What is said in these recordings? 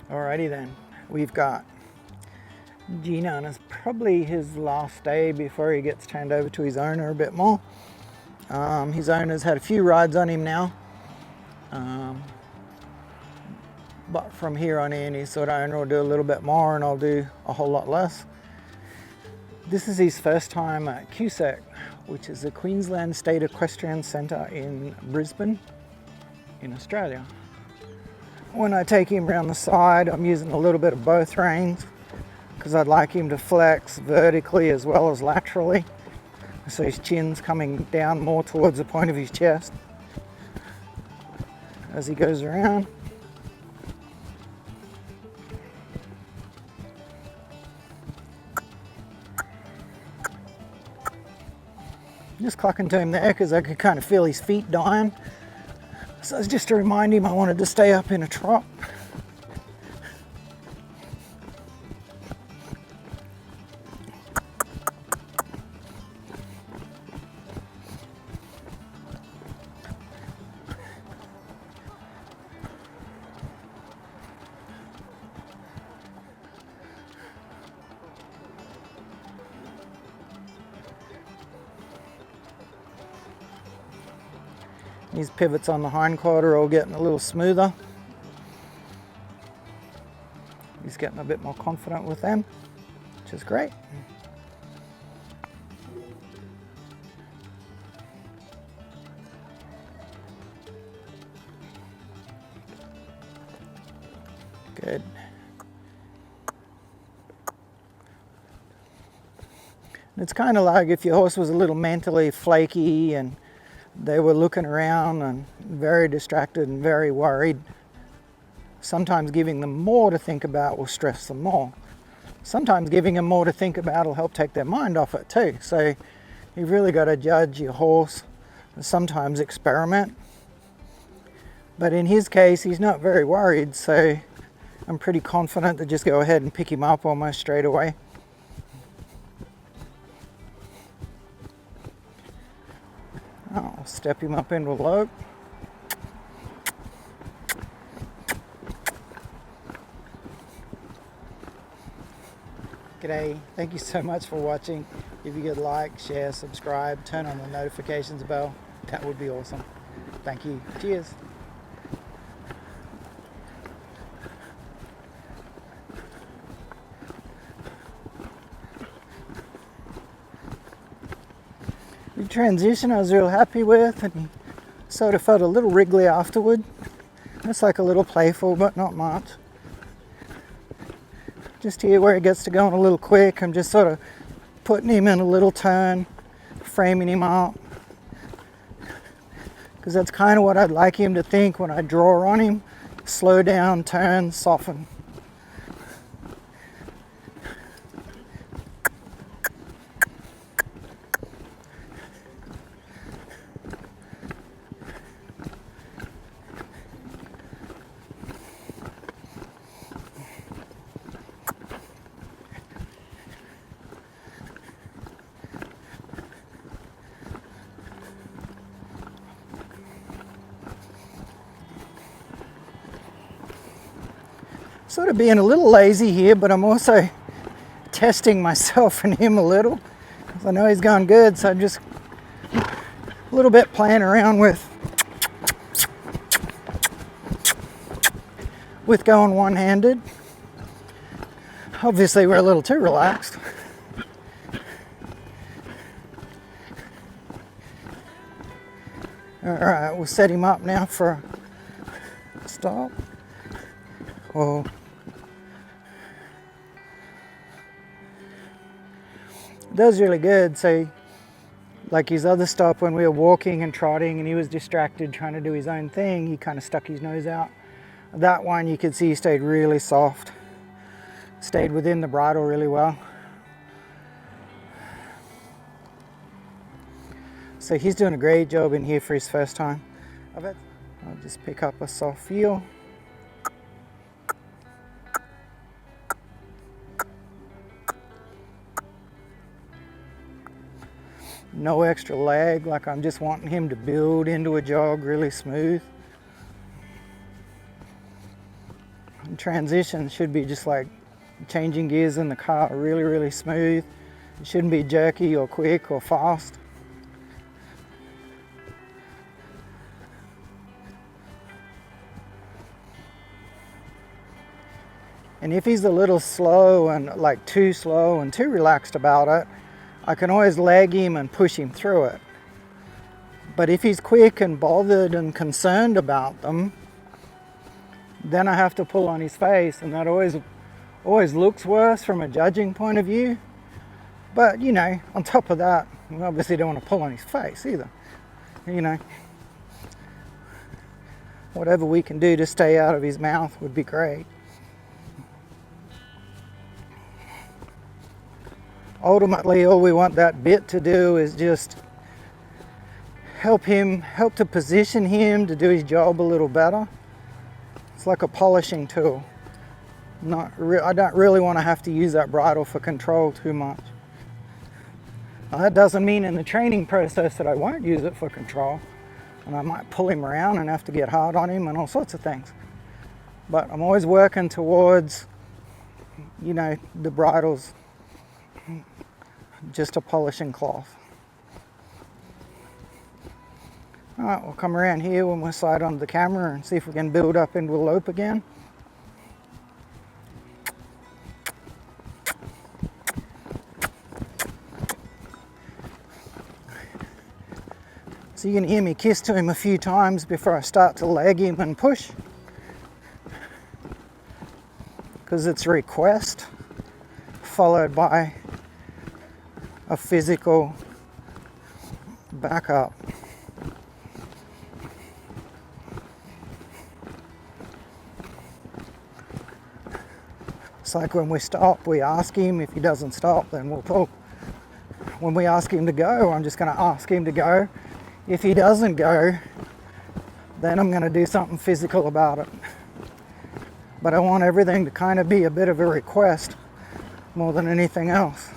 Alrighty then, we've got Gino, and it's probably his last day before he gets turned over to his owner a bit more. His owner's had a few rides on him now, but from here on in, his sort of owner will do a little bit more and I'll do a whole lot less. This is his first time at QSEC, which is the Queensland State Equestrian Centre in Brisbane, in Australia. When I take him around the side, I'm using a little bit of both reins because I'd like him to flex vertically as well as laterally, so his chin's coming down more towards the point of his chest as he goes around. Just clucking to him there because I could kind of feel his feet dying. So it's just to remind him I wanted to stay up in a trot. These pivots on the hind quarter are all getting a little smoother. He's getting a bit more confident with them, which is great. Good. It's kind of like if your horse was a little mentally flaky and they were looking around and very distracted and very worried. Sometimes giving them more to think about will stress them more. Sometimes giving them more to think about will help take their mind off it too. So you've really got to judge your horse and sometimes experiment. But in his case, he's not very worried, so I'm pretty confident to just go ahead and pick him up almost straight away. I'll step him up into a lope. G'day, thank you so much for watching. If you could like, share, subscribe, turn on the notifications bell, that would be awesome. Thank you. Cheers. The transition I was real happy with, and he sort of felt a little wriggly afterward. It's like a little playful, but not much. Just here where it gets to going a little quick, I'm just sort of putting him in a little turn, framing him up. Because that's kind of what I'd like him to think when I draw on him. Slow down, turn, soften. Sort of being a little lazy here, but I'm also testing myself and him a little. I know he's going good, so I'm just a little bit playing around with going one-handed. Obviously we're a little too relaxed. Alright, we'll set him up now for a stop. Whoa. It does really good. So like his other stop when we were walking and trotting and he was distracted trying to do his own thing, he kind of stuck his nose out. That one you could see he stayed really soft, stayed within the bridle really well. So he's doing a great job in here for his first time. I'll just pick up a soft feel. No extra lag, like I'm just wanting him to build into a jog really smooth. transition should be just like changing gears in the car, really, really smooth. It shouldn't be jerky or quick or fast. And if he's a little slow and like too slow and too relaxed about it, I can always lag him and push him through it. But if he's quick and bothered and concerned about them, then I have to pull on his face, and that always looks worse from a judging point of view. But you know, on top of that, we obviously don't want to pull on his face either. You know, whatever we can do to stay out of his mouth would be great. Ultimately, all we want that bit to do is just help to position him to do his job a little better. It's like a polishing tool. I don't really want to have to use that bridle for control too much. Now, that doesn't mean in the training process that I won't use it for control, and I might pull him around and have to get hard on him and all sorts of things. But I'm always working towards, you know, the bridle's just a polishing cloth. Alright, we'll come around here when we're side on the camera and see if we can build up into a lope again. So you can hear me kiss to him a few times before I start to lag him and push, because it's a request followed by a physical backup. It's like when we stop, we ask him. If he doesn't stop, then we'll talk. When we ask him to go, I'm just going to ask him to go. If he doesn't go, then I'm going to do something physical about it. But I want everything to kind of be a bit of a request more than anything else.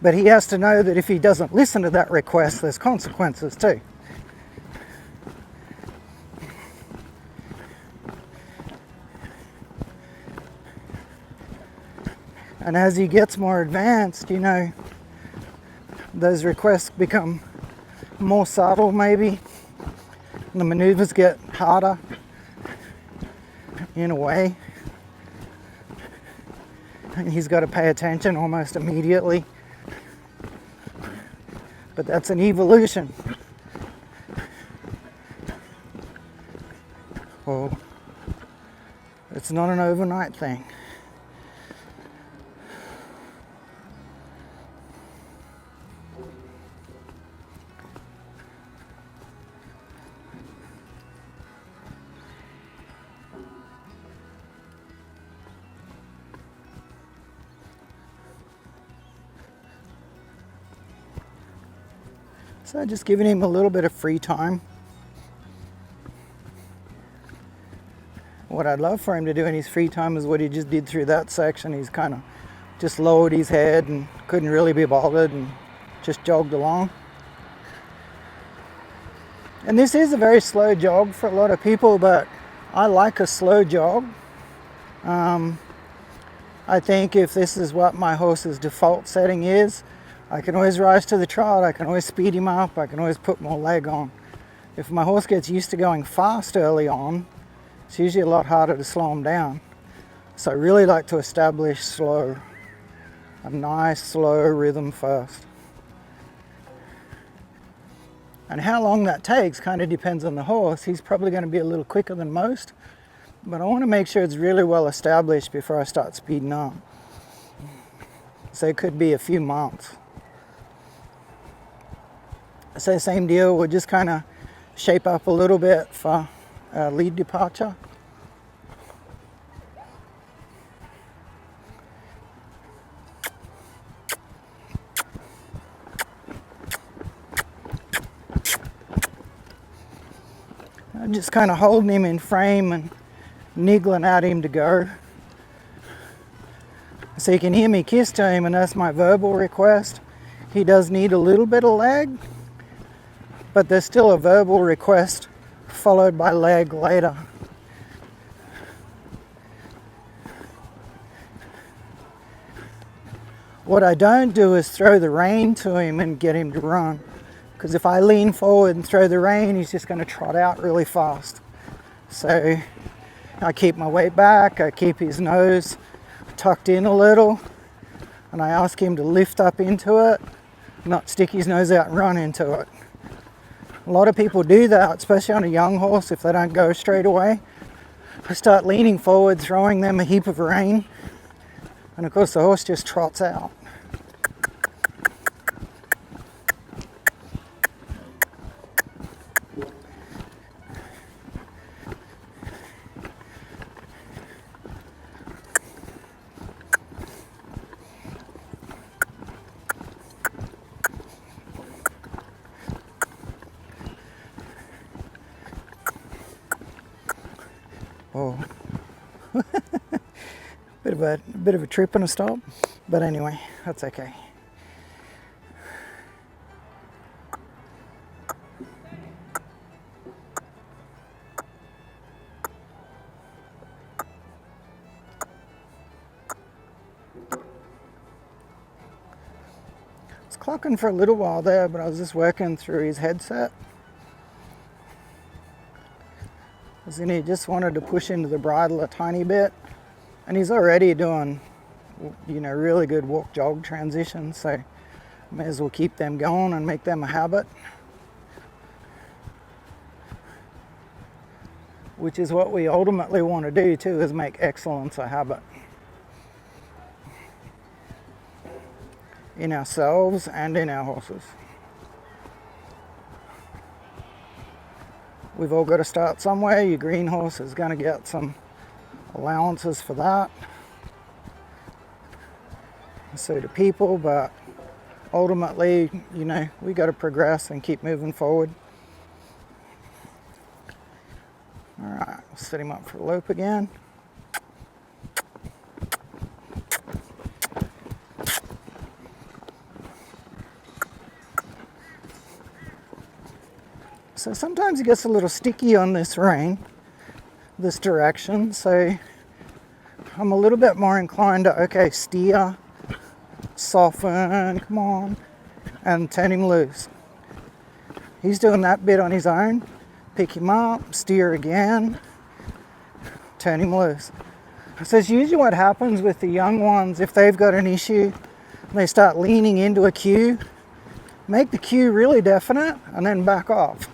But he has to know that if he doesn't listen to that request, there's consequences too. And as he gets more advanced, you know, those requests become more subtle maybe. The maneuvers get harder in a way. And he's got to pay attention almost immediately. But that's an evolution. Well, it's not an overnight thing. So just giving him a little bit of free time. What I'd love for him to do in his free time is what he just did through that section. He's kind of just lowered his head and couldn't really be bothered and just jogged along. And this is a very slow jog for a lot of people, but I like a slow jog. I think if this is what my horse's default setting is, I can always rise to the trot, I can always speed him up, I can always put more leg on. If my horse gets used to going fast early on, it's usually a lot harder to slow him down. So I really like to establish slow, a nice slow rhythm first. And how long that takes kind of depends on the horse. He's probably going to be a little quicker than most, but I want to make sure it's really well established before I start speeding up. So it could be a few months. So same deal, we'll just kind of shape up a little bit for lead departure. I'm just kind of holding him in frame and niggling at him to go. So you can hear me kiss to him, and that's my verbal request. He does need a little bit of lag, but there's still a verbal request followed by leg later. What I don't do is throw the rein to him and get him to run, because if I lean forward and throw the rein, he's just going to trot out really fast. So I keep my weight back, I keep his nose tucked in a little, and I ask him to lift up into it, not stick his nose out and run into it. A lot of people do that, especially on a young horse, if they don't go straight away. I start leaning forward, throwing them a heap of rein, and of course the horse just trots out. Oh, bit of a trip and a stop, but anyway, that's okay. I was clocking for a little while there, but I was just working through his headset. And he just wanted to push into the bridle a tiny bit, and he's already doing, you know, really good walk jog transitions, so may as well keep them going and make them a habit, which is what we ultimately want to do too, is make excellence a habit in ourselves and in our horses. We've all got to start somewhere. Your green horse is going to get some allowances for that. So do people, but ultimately, you know, we got to progress and keep moving forward. All right, we'll set him up for a lope again. So sometimes it gets a little sticky on this rein, this direction, so I'm a little bit more inclined to, okay, steer, soften, come on, and turn him loose. He's doing that bit on his own. Pick him up, steer again, turn him loose. So it's usually what happens with the young ones, if they've got an issue, they start leaning into a cue, make the cue really definite, and then back off.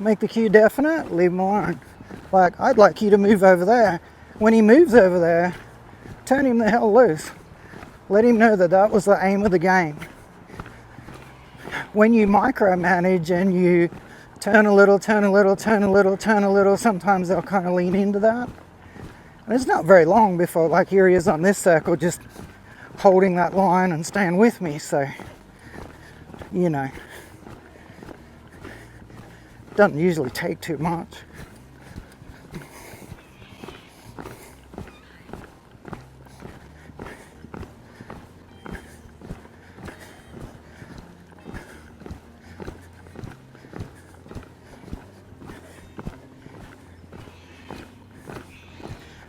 Make the cue definite, leave him alone. Like, I'd like you to move over there. When he moves over there, turn him the hell loose. Let him know that that was the aim of the game. When you micromanage and you turn a little, turn a little, turn a little, turn a little, sometimes they'll kind of lean into that. And it's not very long before, like, here he is on this circle, just holding that line and staying with me. So, you know, doesn't usually take too much.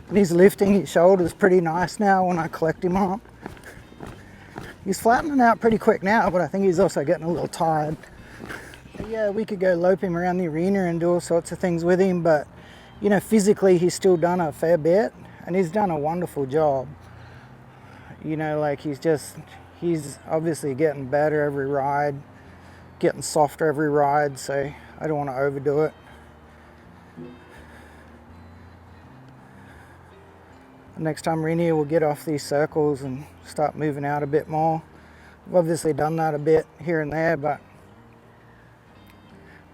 And he's lifting his shoulders pretty nice now when I collect him up. He's flattening out pretty quick now, but I think he's also getting a little tired. Yeah, we could go lope him around the arena and do all sorts of things with him, but, you know, physically he's still done a fair bit, and he's done a wonderful job. You know, like, he's obviously getting better every ride, getting softer every ride, so I don't want to overdo it. Next time we're in here, we'll get off these circles and start moving out a bit more. We've obviously done that a bit here and there, but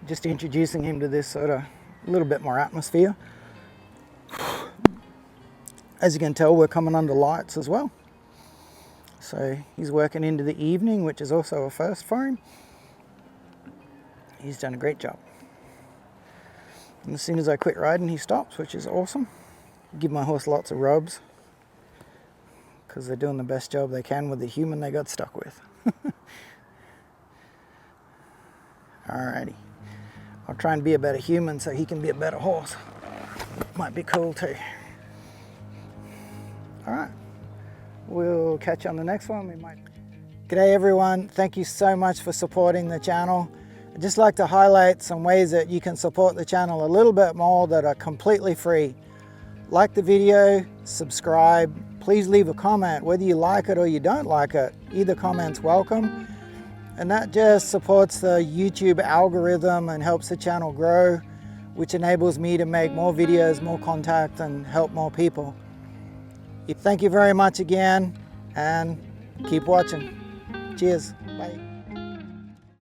just introducing him to this sort of a little bit more atmosphere. As you can tell, we're coming under lights as well. So he's working into the evening, which is also a first for him. He's done a great job. And as soon as I quit riding, he stops, which is awesome. Give my horse lots of rubs, because they're doing the best job they can with the human they got stuck with. Alrighty. I'll try and be a better human so he can be a better horse. Might be cool too. All right, we'll catch you on the next one. G'day everyone, thank you so much for supporting the channel. I'd just like to highlight some ways that you can support the channel a little bit more that are completely free. Like the video, subscribe, please leave a comment whether you like it or you don't like it. Either comment's welcome. And that just supports the YouTube algorithm and helps the channel grow, which enables me to make more videos, more contact, and help more people. Thank you very much again, and keep watching. Cheers.